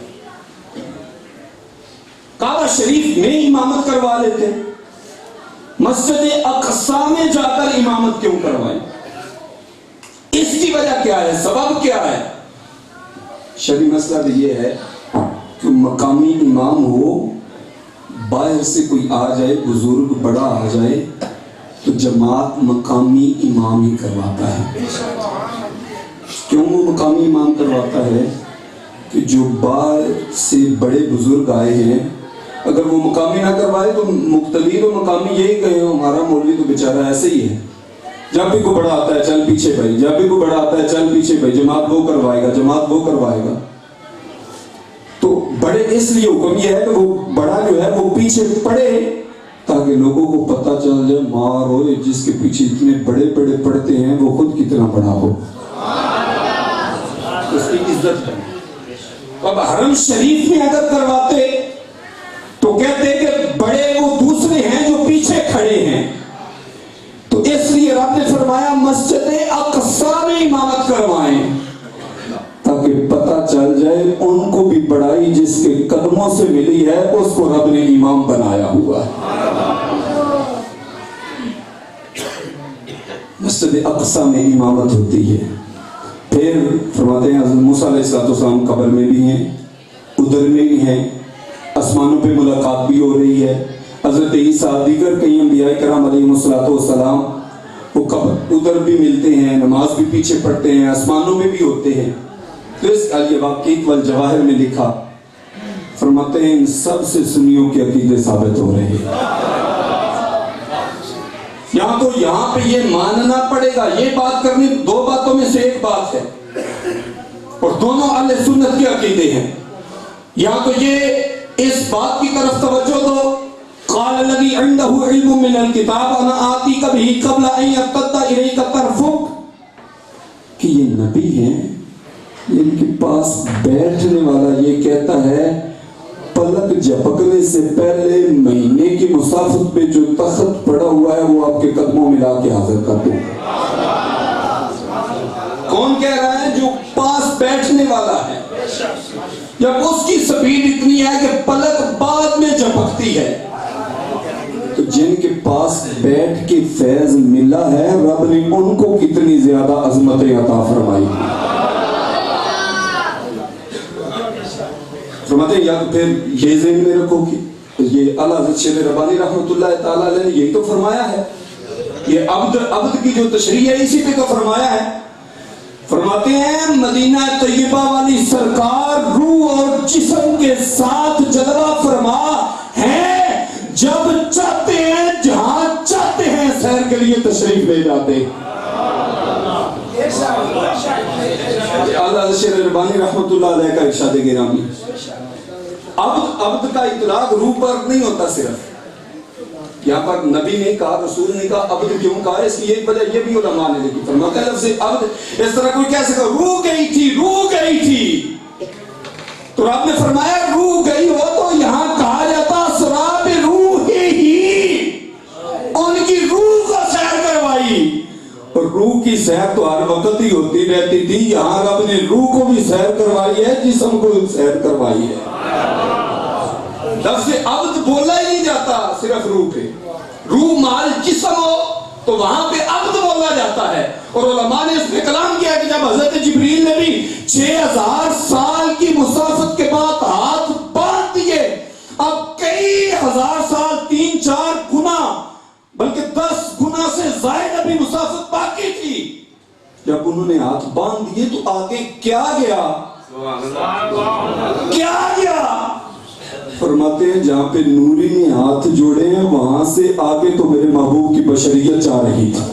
کعبہ شریف میں امامت کروا لیتے، مسجد اقصی میں جا کر امامت کیوں کروائی؟ اس کی وجہ کیا ہے، سبب کیا ہے؟ شرعی مسئلہ تو یہ ہے کہ مقامی امام ہو، باہر سے کوئی آ جائے، بزرگ بڑا آ جائے تو جماعت مقامی امام ہی کرواتا ہے۔ کیوں وہ مقامی امام کرواتا ہے؟ کہ جو باہر سے بڑے بزرگ آئے ہیں، اگر وہ مقامی نہ کروائے تو مقتدی و مقامی یہی کہے ہمارا مولوی تو بیچارہ ایسے ہی ہے، جب بھی کوئی بڑا آتا ہے چل پیچھے بھائی، جب بھی کوئی بڑا آتا ہے چل پیچھے بھائی، جماعت وہ کروائے گا، جماعت وہ کروائے گا۔ تو بڑے اس لیے حکم یہ ہے کہ وہ بڑا جو ہے وہ پیچھے پڑے تاکہ لوگوں کو پتہ چل جائے، مار ہوئے جس کے پیچھے اتنے بڑے بڑے پڑھتے ہیں وہ خود کتنا بڑا ہو، اس کی عزت ہے۔ اب حرم شریف میں اگر کرواتے تو کہتے کہ بڑے وہ دوسرے ہیں جو پیچھے کھڑے ہیں، تو آپ نے فرمایا مسجد اقصی میں امامت کروائیں تاکہ پتہ چل جائے ان کو بھی بڑائی جس کے قدموں سے ملی ہے اس کو رب نے امام بنایا ہوا ہے۔ مسجد اقصی میں امامت ہوتی ہے۔ پھر فرماتے ہیں حضرت موسیٰ علیہ السلام قبر میں بھی ہیں، ادھر میں بھی ہیں، آسمانوں پہ ملاقات بھی ہو رہی ہے۔ حضرت عیسیٰ دیگر کئی انبیاء کرام علیہ السلام وہ قبر ادھر بھی ملتے ہیں، نماز بھی پیچھے پڑھتے ہیں، آسمانوں میں بھی ہوتے ہیں۔ تو اس علی واقعیت والجواہر میں لکھا، فرماتے ہیں ان سب سے سنیوں کے عقیدے ثابت ہو رہے ہیں۔ یہاں پہ یہ ماننا پڑے گا، یہ بات کرنی دو باتوں میں سے ایک بات ہے اور دونوں اہل سنت کے عقیدے ہیں۔ یہاں تو یہ اس بات کی طرف توجہ دو، قال الذی عنده علم من الکتاب انا آتیک بہ قبل ان یرتد الیک طرفک، کہ یہ نبی ہیں، ان کے پاس بیٹھنے والا یہ کہتا ہے پلک جھپکنے سے پہلے مہینے کی مسافت پہ جو تخت پڑا ہوا ہے وہ آپ کے قدموں میں لا کے حاضر کر دوں۔ کون کہہ رہا ہے؟ جو پاس بیٹھنے والا ہے، جب اس کی سپیڈ اتنی ہے کہ پلک بعد میں جھپکتی ہے، تو جن کے پاس بیٹھ کے فیض ملا ہے رب نے ان کو کتنی زیادہ عظمتیں عطا فرمائی۔ فرماتے ہیں یا تو پھر یہ ذہن میں رکھو کہ یہ اعلیٰ حضرت شیخ ربانی رحمۃ اللہ تعالیٰ علیہ نے یہی تو فرمایا ہے، یہ عبد کی جو تشریح ہے اسی پہ تو فرمایا ہے۔ فرماتے ہیں مدینہ طیبہ والی سرکار روح اور جسم کے ساتھ جلوہ فرما ہے، جب چاہتے ہیں جہاں چاہتے ہیں سیر کے لیے تشریف لے جاتے ہیں۔ اعلیٰ حضرت شیخ ربانی رحمۃ اللہ علیہ کا ارشاد گرامی، عبد کا اطلاق روح پر نہیں ہوتا، صرف یہاں پر نبی نے کہا، رسول نے کہا، عبد کیوں کہا؟ اس کی ایک وجہ یہ بھی علماء نے لکھی، فرماتے ہیں لفظ عبد اس طرح کوئی کہہ سکتا روح گئی تھی، روح گئی تھی، تو رب نے فرمایا روح گئی ہو تو یہاں کہا جاتا سراب روح ہی، ان کی روح کا سیر کروائی، اور روح کی سیر تو ہر وقت ہی ہوتی رہتی تھی، یہاں رب نے روح کو بھی سیر کروائی ہے، جسم کو بھی سیر کروائی ہے۔ لفظ عبد بولا ہی نہیں جاتا صرف روح پہ، روح مال جسم ہو تو وہاں پہ عبد بولا جاتا ہے، اور علماء نے اس پہ کلام کیا کہ جب حضرت جبریل نے بھی 6000 سال کی مسافت کے بعد ہاتھ باندھ دیے، اب کئی ہزار سال 3-4 گنا بلکہ 10 گنا سے زائد ابھی مسافت باقی تھی، جب انہوں نے ہاتھ باندھ دیے تو آگے کیا گیا؟ کیا گیا؟ فرماتے ہیں جہاں پہ نوری نے ہاتھ جوڑے ہیں وہاں سے آگے تو میرے محبوب کی بشریت جا رہی تھی۔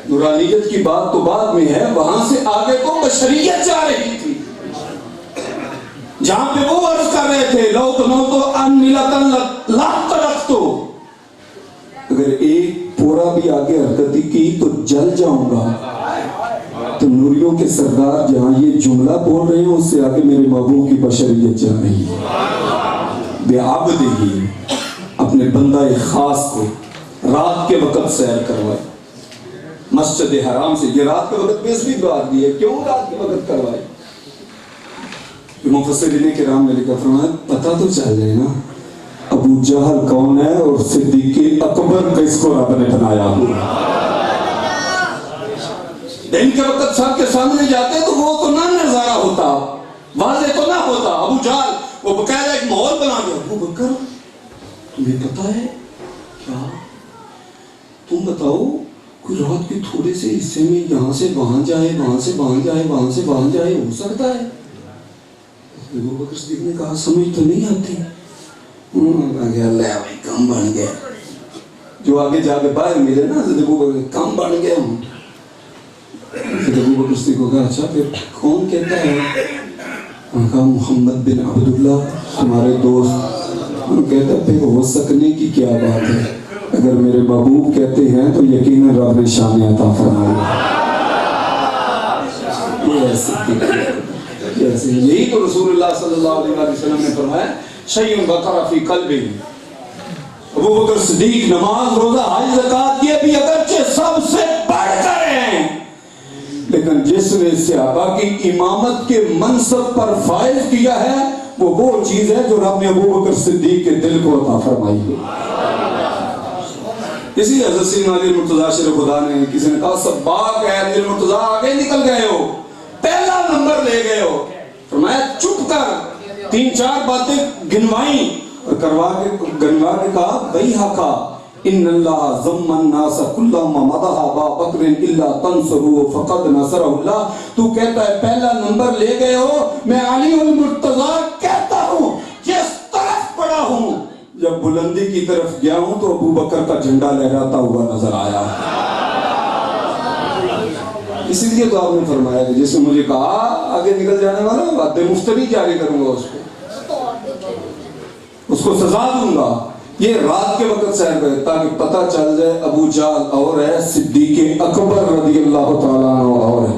نورانیت کی بات تو بعد میں ہے، وہاں سے آگے تو بشریت جا رہی تھی، جہاں پہ وہ عرض کر رہے تھے لو تنوتو ان ملتن لا ترکتو، اگر ایک پورا بھی آگے حرکت کی تو جل جاؤں گا، تو نوریوں کے سردار جہاں یہ جملہ بول رہے ہیں اس سے آگے میرے محبوب کی بشریت جا رہی ہے۔ بے عبد ہی اپنے بندہ خاص کو رات کے وقت سیر کروائے مسجد حرام سے، یہ رات کے وقت بیس بھی بات دی ہے، کیوں رات کے وقت کروائے؟ مفسرین کرام نے لکھا، فرمایا پتہ تو چل جائے نا ابو جہل کون ہے اور صدیق اکبر کس کو رب نے بنایا ہوا۔ دن کے وقت سب کے سامنے جاتے تو وہ تو نہ نظارہ ہوتا، واضح تو نہ ہوتا، ابو جہل وہ باقاعدہ ایک ماحول بنا دیا، ابو بکر تمہیں پتا ہے کیا؟ تم بتاؤ کوئی رات کے تھوڑے سے حصے میں یہاں سے وہاں جائے، وہاں سے وہاں جائے، وہاں سے وہاں جائے، ہو سکتا ہے؟ ابو بکر صدیق نے کہا سمجھ تو نہیں آتی، اللہ بھائی کم بن گیا، جو آگے جا کے باہر ملے نا ابو بکر کم بن گیا ہوں۔ پھر ابو بکر صدیق کو کہا اچھا پھر کون کہتا ہے؟ انہوں نے کہا محمد بن عبداللہ تمہارے دوست۔ انہوں نے کہتا پھر ہو سکنے کی کیا بات ہے، اگر میرے محبوب کہتے ہیں تو یقیناً رب نے شان عطا فرمائی۔ یہی تو رسول اللہ صلی اللہ علیہ وسلم نے فرمایا شیء وقر فی قلبہ ابو بکر صدیق نماز روزہ حج زکات یہ بھی اگرچہ سب سے بڑھ کر ہیں، لیکن جس نے صحابہ کی امامت کے منصب پر فائز کیا ہے وہ چیز ہے جو رب نے ابو بکر صدیق کے دل کو عطا فرمائی ہے۔ اسی حضرت سیدنا علی مرتضیٰ شیر خدا نے کسی نے کہا سباق ہے علی مرتضیٰ آگے نکل گئے ہو، پہلا نمبر لے گئے ہو۔ فرمایا چپ کر، 3-4 باتیں گنوائیں اور گنوا کے کہا بیحقا ان اللہ ضم الناس کلما مدح ابا بکر الا تنصروا فقد نصرہ اللہ۔ تو کہتا ہے پہلا نمبر لے گئے ہو، میں علی المرتضیٰ کہتا ہوں جس طرف پڑا ہوں، جب بلندی کی طرف گیا ہوں تو ابو بکر کا جھنڈا لہراتا ہوا نظر آیا۔ اسی لیے تو آپ نے فرمایا کہ جس نے مجھے کہا آگے نکل جانے والا بات مفتری جاری کروں گا، اس کو سزا دوں گا۔ یہ رات کے وقت سیر کرے تاکہ پتہ چل جائے ابو جہل اور ہے، صدیق اکبر رضی اللہ تعالیٰ عنہ اور ہے۔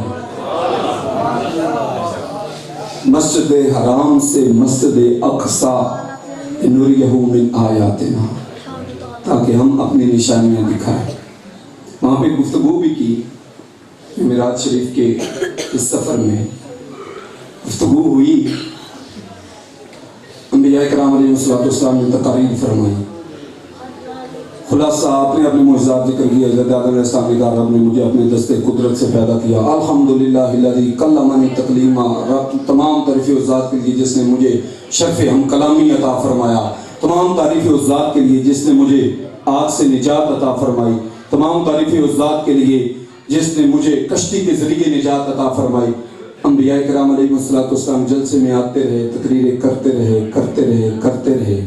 مسجد حرام سے مسجد اقصی نوریہ من آیاتنا، تاکہ ہم اپنی نشانیاں دکھائیں۔ وہاں پہ گفتگو بھی کی، معراج شریف کے اس سفر میں گفتگو ہوئی، انبیاء کرام علیہ السلام نے تقاریر فرمائی، خلاصہ آپ نے اپنے معجزات ذکر کیا۔ حضرت آدم علیہ السلام نے کہا رب نے مجھے اپنے دستے قدرت سے پیدا کیا، الحمدللہ الذی کلمنی تکلیما، تمام تعریفیں اس ذات کے لیے جس نے مجھے شرف ہم کلامی عطا فرمایا، تمام تعریفیں اس ذات کے لیے جس نے مجھے آگ سے نجات عطا فرمائی، تمام تعریفیں اس ذات کے لیے جس نے مجھے کشتی کے ذریعے نجات عطا فرمائی۔ انبیاء کرام علیہ السلام جلسے میں آتے رہے، تقریریں کرتے رہے۔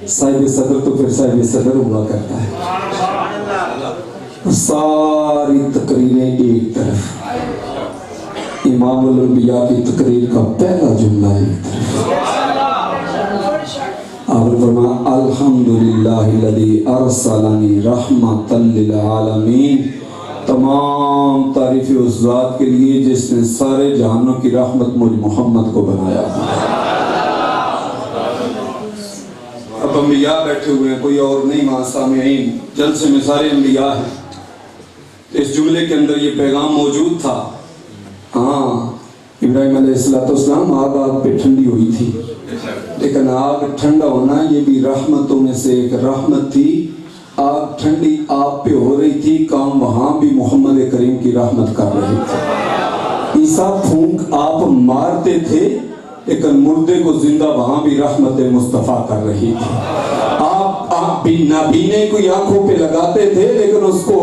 صاحب صدر تو پھر صاحب صدر ہوا کرتا ہے، ساری تقریریں ایک طرف، امام الانبیاء کی تقریر کا پہلا جملہ ایک طرف۔ آپ نے فرمایا الحمدللہ الذی ارسلنی رحمۃ للعالمین، تمام تعریفیں اس ذات کے لیے جس نے سارے جہانوں کی رحمت مجھ محمد کو بنایا۔ اب انبیاء بیٹھے ہوئے ہیں، کوئی اور نہیں، وہاں سامعین جلسے میں سارے انبیاء ہیں۔ اس جملے کے اندر یہ پیغام موجود تھا، ہاں ابراہیم علیہ السلام آگ پہ ٹھنڈی ہوئی تھی، لیکن آگ ٹھنڈا ہونا یہ بھی رحمتوں میں سے ایک رحمت تھی۔ آگ ٹھنڈی آپ پہ ہو رہی تھی، کام وہاں بھی محمد کریم کی رحمت کر رہی تھی۔ عیسیٰ پھونک آپ مارتے تھے، لیکن مردے کو زندہ وہاں بھی رحمت مصطفیٰ کر رہی تھی۔ آپ نابینے کو آنکھوں پہ لگاتے تھے، لیکن اس کو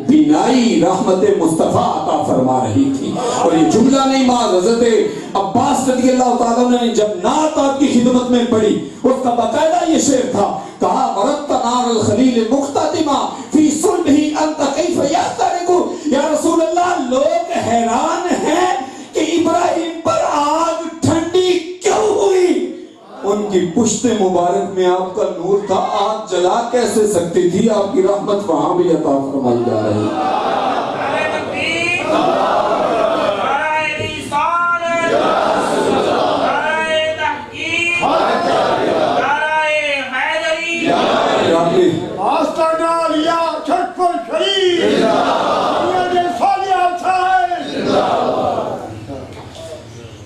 بینائی رحمت مصطفیٰ عطا فرما رہی تھی۔ اور یہ جملہ نہیں، ماں حضرت عباس رضی اللہ تعالیٰ نے جب نعت آپ کی خدمت میں پڑھی، اس کا باقاعدہ یہ شعر تھا، کہا ورت نار الخلیل مختتما فی صلبہ انت کیف یحترق۔ یا رسول اللہ، لوگ حیران ہیں کہ ابراہیم پر آگ ٹھنڈی کیوں ہوئی؟ ان کی پشت مبارک میں آپ کا نور تھا، آگ جلا کیسے سکتی تھی؟ آپ کی رحمت وہاں بھی عطا فرمائی جا رہی ہے۔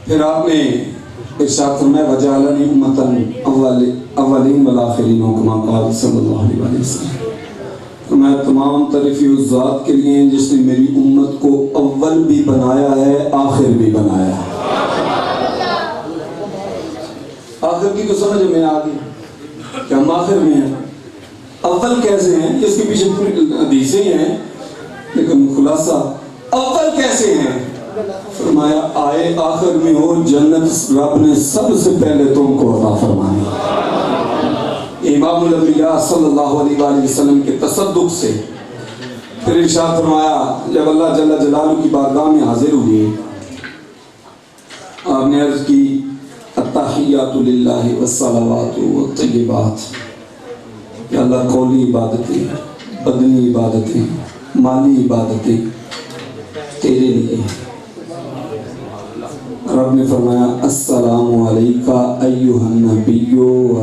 پھر آپ نے ارشاد فرمایا وجعلنی امۃ اولین والآخرین کما قال صلی اللہ علیہ وسلم۔ میں تمام تعریفیں اس ذات کے لیے جس نے میری امت کو اول بھی بنایا ہے، آخر بھی بنایا ہے۔ آخر کی تو سمجھ میں آ گئی کہ ہم آخر میں ہیں، اول کیسے ہیں؟ اس کے پیچھے پوری حدیثیں ہیں، لیکن خلاصہ اول کیسے ہیں؟ فرمایا آئے آخر میں ہو، جنت رب نے سب سے پہلے تم کو عطا فرمائی۔ امام الانبیاء صلی اللہ علیہ وآلہ وسلم کے تصدق سے پھر ارشاد فرمایا، جب اللہ جل جلالہ کی بارگاہ میں حاضر ہوئے، آپ نے عرض کی التحیات للہ والصلوات والطیبات، کہ اللہ قولی عبادتیں، بدنی عبادتیں، مالی عبادتیں تیرے لیے۔ رب نے فرمایا السلام علیکہ ایھا النبی و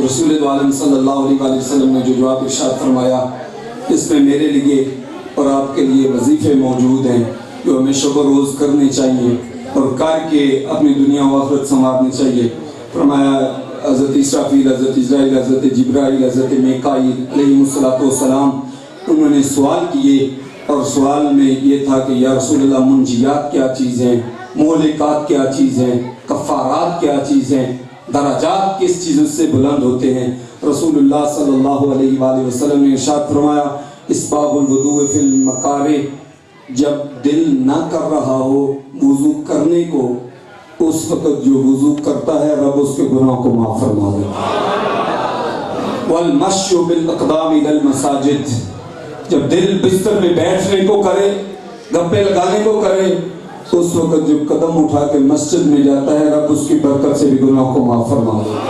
رسول عالم صلی اللہ علیہ وآلہ وسلم نے جو جواب ارشاد فرمایا، اس میں میرے لیے اور آپ کے لیے وظیفے موجود ہیں جو ہمیں شب و روز کرنے چاہیے اور کر کے اپنی دنیا و آخرت سنوارنی چاہیے۔ فرمایا حضرت اسرافیل، حضرت اسرائیل، حضرت جبرائیل، حضرت میکائیل علیہ السلام انہوں نے سوال کیے، اور سوال میں یہ تھا کہ یا رسول اللہ منجیات کیا چیز ہیں، مہلکات کیا چیز ہیں، کفارات کیا چیز ہیں، درجات کس چیزوں سے بلند ہوتے ہیں؟ رسول اللہ صلی اللہ علیہ وآلہ وسلم نے ارشاد فرمایا اسباغ الوضوء فی المکارہ، جب دل نہ کر رہا ہو وضو کرنے کو، اس وقت جو وضو کرتا ہے رب اس کے گناہ کو معاف فرما دیتا ہے۔ والمشی بالاقدام الی المساجد، جب دل بستر میں بیٹھنے کو کرے، گپے لگانے کو کرے، اس وقت جب قدم اٹھا کے مسجد میں جاتا ہے رب اس کی برکت سے بھی گناہ کو معاف فرما دیتا ہے۔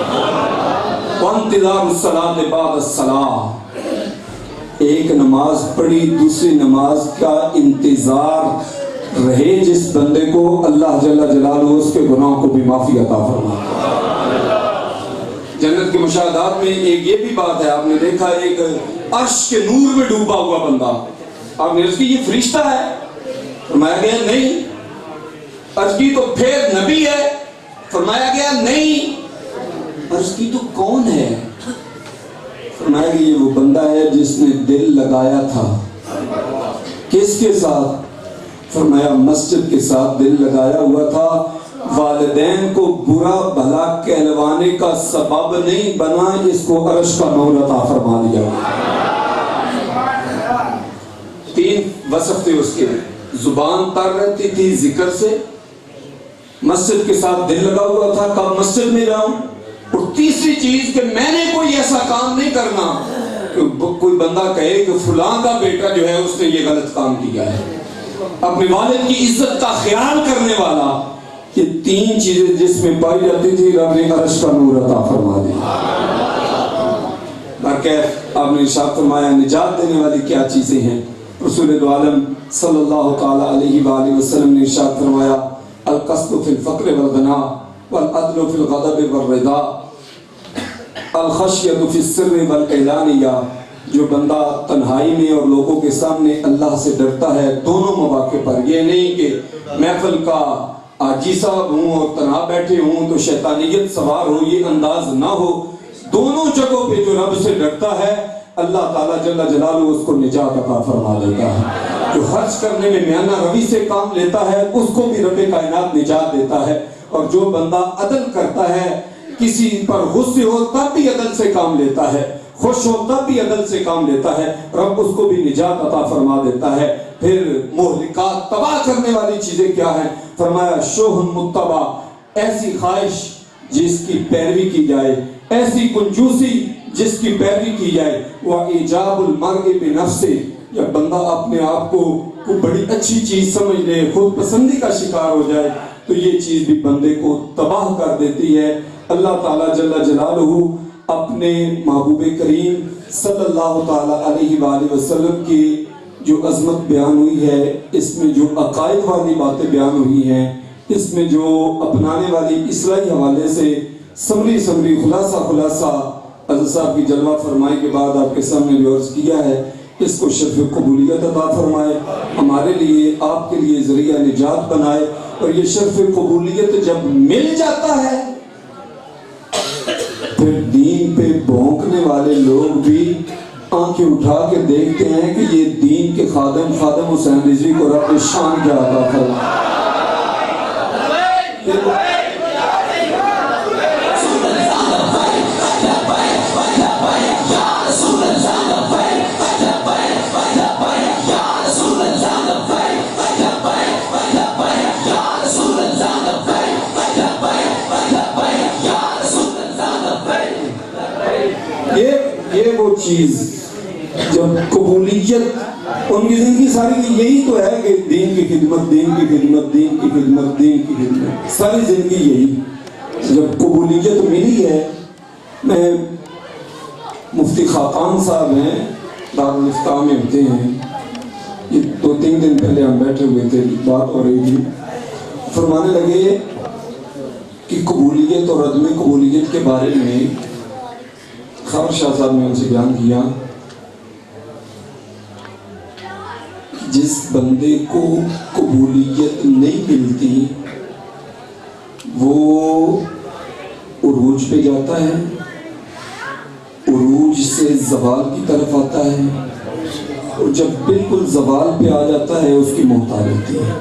وانتظار الصلاۃ بعد الصلاۃ، ایک نماز پڑھی دوسری نماز کا انتظار رہے جس بندے کو، اللہ جل جلالہ اس کے گناہوں کو بھی معافی عطا فرماتا ہے۔ جنت کے مشاہدات میں ایک یہ بھی بات ہے، آپ نے دیکھا ایک عرش کے نور میں ڈوبا ہوا بندہ، آپ نے عرض کی یہ فرشتہ ہے؟ فرمایا گیا نہیں۔ عرض کی تو پھر نبی ہے؟ فرمایا گیا نہیں۔ عرض کی تو کون ہے؟ فرمایا کہ یہ وہ بندہ ہے جس نے دل لگایا تھا۔ کس کے ساتھ؟ فرمایا مسجد کے ساتھ دل لگایا ہوا تھا، والدین کو برا بھلا کہلوانے کا سبب نہیں بنا، اس کو عرش کا نور عطا فرما دیا۔ 3 وصف تھے اس کے، زبان تر رہتی تھی ذکر سے، مسجد کے ساتھ دل لگا ہوا تھا، کب مسجد میں جاؤں، اور تیسری چیز کہ میں نے کوئی ایسا کام نہیں کرنا کہ کوئی بندہ کہے کہ فلاں کا بیٹا جو ہے اس نے یہ غلط کام کیا ہے۔ اپنے والد کی عزت کا خیال کرنے والا، یہ 3 چیزیں جس میں پائی جاتی تھی رب نے عرش کا نور عطا فرما دی۔ برکیف آپ نے ارشاد فرمایا نجات دینے والی کیا چیزیں ہیں؟ رسول عالم صلی اللہ تعالی علیہ وآلہ وسلم نے ارشاد فرمایا القصد فی الفقر والغنا والعدل فی الغضب والرضا الخشیۃ فی السر والاعلانیہ، جو بندہ تنہائی میں اور لوگوں کے سامنے اللہ سے ڈرتا ہے دونوں مواقع پر، یہ نہیں کہ محفل کا آجی صاحب ہوں اور تنہا بیٹھے ہوں تو شیطانیت سوار ہو، یہ انداز نہ ہو، دونوں جگہوں پہ جو رب سے ڈرتا ہے اللہ تعالیٰ جل جلالہ اس کو نجات عطا فرما دیتا ہے۔ جو خرچ کرنے میں میانہ روی سے کام لیتا ہے اس کو بھی رب کائنات نجات دیتا ہے، اور جو بندہ عدل کرتا ہے، کسی پر غصے ہو تب بھی عدل سے کام لیتا ہے، خوش ہو تب بھی عدل سے کام لیتا ہے، رب اس کو بھی نجات عطا فرما دیتا ہے۔ پھر مہلکات تباہ کرنے والی چیزیں کیا ہیں؟ فرمایا شوہ متبع، ایسی خواہش جس کی پیروی کی جائے، ایسی کنجوسی جس کی پیروی کی جائے، وَإِجَابُ الْمَرْءِ بِنَفْسِهِ، یا بندہ اپنے آپ کو بڑی اچھی چیز سمجھ لے، خود پسندی کا شکار ہو جائے تو یہ چیز بھی بندے کو تباہ کر دیتی ہے۔ اللہ تعالیٰ جل جلالہ اپنے محبوب کریم صلی اللہ تعالیٰ علیہ وآلہ وسلم کی جو عظمت بیان ہوئی ہے، اس میں جو عقائد والی باتیں بیان ہوئی ہیں، اس میں جو اپنانے والی اصلاحی حوالے سے سمری خلاصہ حضرت صاحب کی جلوہ فرمائی کے بعد آپ کے سامنے جو عرض کیا ہے، اس کو شرف قبولیت عطا فرمائے، ہمارے لیے آپ کے لیے ذریعہ نجات بنائے، اور یہ شرف قبولیت جب مل جاتا ہے پھر دین پہ بھونکنے والے لوگ بھی آنکھیں اٹھا کے دیکھتے ہیں کہ یہ دین کے خادم حسین رضوی کو رب شان کیا عطا فرمائے۔ یہ وہ چیز جب قبولیت ان کی زندگی ساری یہی تو ہے کہ دین کی خدمت، دین کی خدمت، دین کی خدمت، دین کی خدمت، ساری زندگی یہی۔ جب قبولیت ملی ہے، میں مفتی خاقان صاحب ہیں، دارالفتاح میں ہوتے ہیں، یہ 2-3 دن پہلے ہم بیٹھے ہوئے تھے، بات ہو رہی تھی، فرمانے لگے کہ قبولیت اور عدم قبولیت کے بارے میں خاور شاہ صاحب نے ان سے بیان کیا جس بندے کو قبولیت نہیں ملتی وہ عروج پہ جاتا ہے، عروج سے زوال کی طرف آتا ہے، اور جب بالکل زوال پہ آ جاتا ہے اس کی موت آ جاتی ہے۔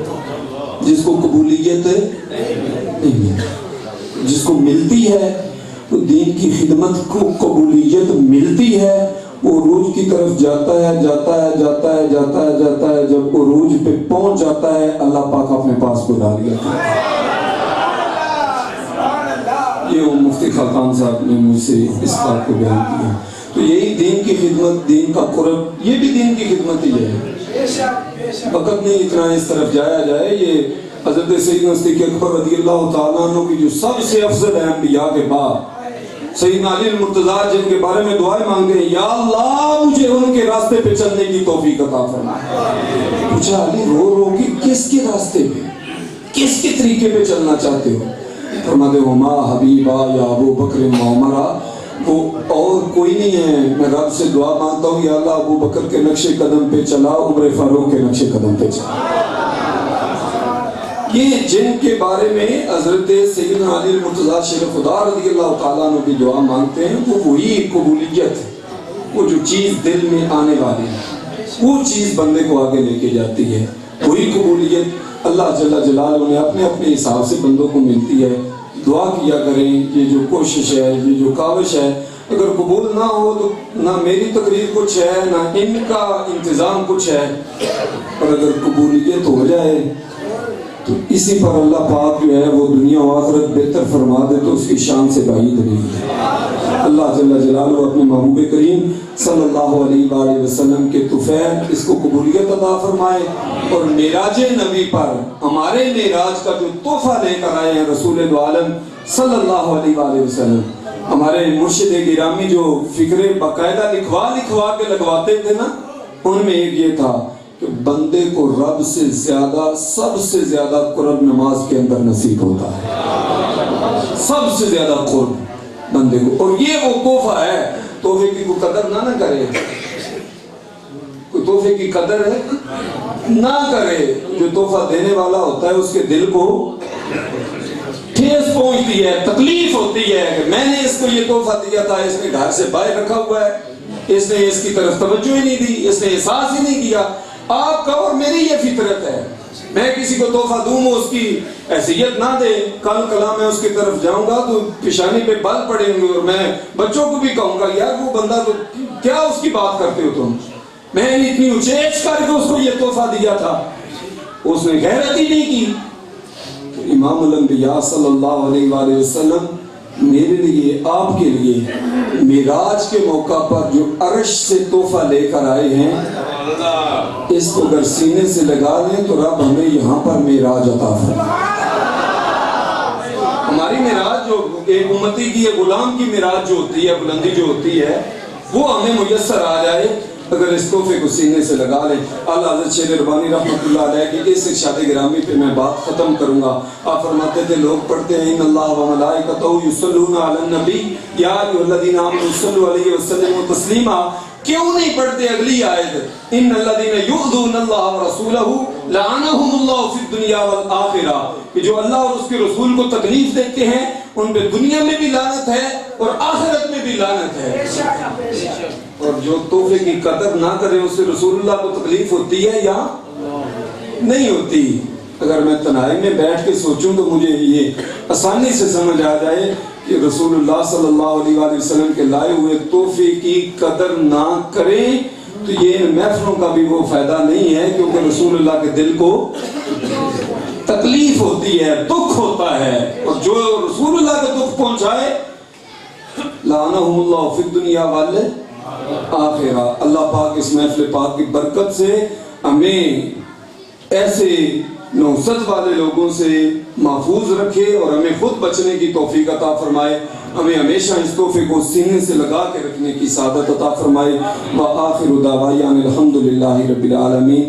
جس کو قبولیت نہیں ملتی، جس کو ملتی ہے تو دین کی خدمت کو قبولیت ملتی ہے، وہ عروج کی طرف جاتا ہے، جب عروج پہ پہنچ جاتا ہے اللہ پاک اپنے پاس بلا لیتا ہے۔ یہ وہ مفتی خاقان صاحب نے مجھ سے اس بات کو بیان کیا۔ تو یہی دین کی خدمت، دین کا قرب، یہ بھی دین کی خدمت ہی ہے۔ وقت نہیں اتنا اس طرف جایا جائے۔ یہ حضرت سیدنا صدیق اکبر رضی اللہ تعالیٰ عنہ کی جو سب سے افضل ہے انبیاء کے بعد، سیدنا علی المرتضیٰ جن کے بارے میں دعائیں مانگتے ہیں، یا اللہ مجھے ان کے راستے پہ چلنے کی توفیق عطا فرما۔ پوچھا علی رو رو کہ کس کے راستے پہ، کس کے طریقے پہ چلنا چاہتے ہو؟ فرماتے ہو ما حبیبا یا ابو بکر عمرہ، وہ اور کوئی نہیں ہے، میں رب سے دعا مانگتا ہوں یا اللہ ابو بکر کے نقش قدم پہ چلا، عمر فاروق کے نقش قدم پہ چلا۔ یہ جن کے بارے میں حضرت سیدنا علی المرتضیٰ شیر خدا رضی اللہ تعالیٰ عنہ کی دعا مانگتے ہیں، وہ وہی قبولیت ہے، وہ جو چیز دل میں آنے والی ہے، وہ چیز بندے کو آگے لے کے جاتی ہے۔ وہی قبولیت اللہ جل جلالہ نے اپنے اپنے حساب سے بندوں کو ملتی ہے۔ دعا کیا کریں، یہ جو کوشش ہے، یہ جو کاوش ہے، اگر قبول نہ ہو تو نہ میری تقریر کچھ ہے، نہ ان کا انتظام کچھ ہے، اور اگر قبولیت ہو جائے تو اسی پر اللہ پاک جو ہے وہ دنیا و آخرت بہتر فرما دے تو اس کی شان سے بعید نہیں ہے۔ اللہ جل جلالہ اپنے محبوب کریم صلی اللہ علیہ وآلہ وسلم کے طفیل اس کو قبولیت عطا فرمائے، اور معراج نبی پر ہمارے معراج کا جو تحفہ لے کر آئے ہیں رسول دو عالم صلی اللہ علیہ وآلہ وسلم، ہمارے مرشد گرامی جو فکرے باقاعدہ لکھوا کے لگواتے تھے نا، ان میں ایک یہ تھا کہ بندے کو رب سے زیادہ، سب سے زیادہ قرب نماز کے اندر نصیب ہوتا ہے، سب سے زیادہ قرب بندے کو، اور یہ وہ تحفہ ہے۔ تحفے کی کوئی قدر نہ کرے، کوئی تحفے کی قدر ہے نہ کرے، جو تحفہ دینے والا ہوتا ہے اس کے دل کو ٹھیس پہنچتی ہے، تکلیف ہوتی ہے کہ میں نے اس کو یہ تحفہ دیا تھا، اس نے گھر سے باہر رکھا ہوا ہے، اس نے اس کی طرف توجہ ہی نہیں دی، اس نے احساس ہی نہیں کیا۔ آپ کا اور میری یہ فطرت ہے، میں کسی کو تحفہ دوں وہ اس کی حیثیت نہ دے، کل کلا میں اس کی طرف جاؤں گا تو پیشانی پہ بل پڑیں گے، اور میں بچوں کو بھی کہوں گا یار وہ بندہ تو کیا اس کی بات کرتے ہو تم، میں نے اتنی اچیچ کر کے اس کو یہ تحفہ دیا تھا، اس نے غیرت ہی نہیں کی۔ امام الانبیاء صلی اللہ علیہ وآلہ وسلم میرے لیے، آپ کے لیے معراج کے موقع پر جو عرش سے تحفہ لے کر آئے ہیں، اس کو اگر سینے سے لگا لیں تو رب ہمیں یہاں پر معراج عطا فرمائے۔ ہماری معراج جو ایک امتی کی، ایک غلام کی معراج جو ہوتی ہے، بلندی جو ہوتی ہے، وہ ہمیں میسر آ جائے اگر اس تحفے کو سینے سے لگا لیں۔ اللہ حضرت شیر ربانی رحمۃ اللہ علیہ کی اس ارشاد گرامی پہ میں بات ختم کروں گا۔ آپ فرماتے تھے لوگ پڑھتے ہیں ان اللہ و ملائکتہ یصلون علی النبی یا ایھا الذین آمنوا صلوا علیہ وسلموا تسلیما، کیوں نہیں پڑھتے اگلی آیت ان الذین یؤذون اللہ ورسولہ لعنہم اللہ فی الدنیا والآخرہ، کہ جو اللہ اور اس کے رسول کو تکلیف دیتے ہیں ان پہ دنیا میں بھی لعنت ہے اور آخرت میں بھی لعنت ہے۔ اور جو تحفے کی قدر نہ کرے اس سے رسول اللہ کو تکلیف ہوتی ہے یا نہیں ہوتی؟ اگر میں تنہائی میں بیٹھ کے سوچوں تو مجھے یہ آسانی سے سمجھ آ جائے کہ رسول اللہ صلی اللہ علیہ وآلہ وسلم کے لائے ہوئے تحفے کی قدر نہ کریں تو یہ محفلوں کا بھی وہ فائدہ نہیں ہے، کیونکہ رسول اللہ کے دل کو تکلیف ہوتی ہے، دکھ ہوتا ہے، اور جو رسول اللہ کا دکھ پہنچائے لعنہم اللہ فی الدنیا والآخرہ۔ اللہ پاک اس محفل پاک کی برکت سے ہمیں ایسے نوست والے لوگوں سے محفوظ رکھے اور ہمیں خود بچنے کی توفیق عطا فرمائے، ہمیں ہمیشہ اس تحفے کو سینے سے لگا کے رکھنے کی سعادت عطا فرمائے۔ وآخر دعوانا الحمدللہ رب العالمین۔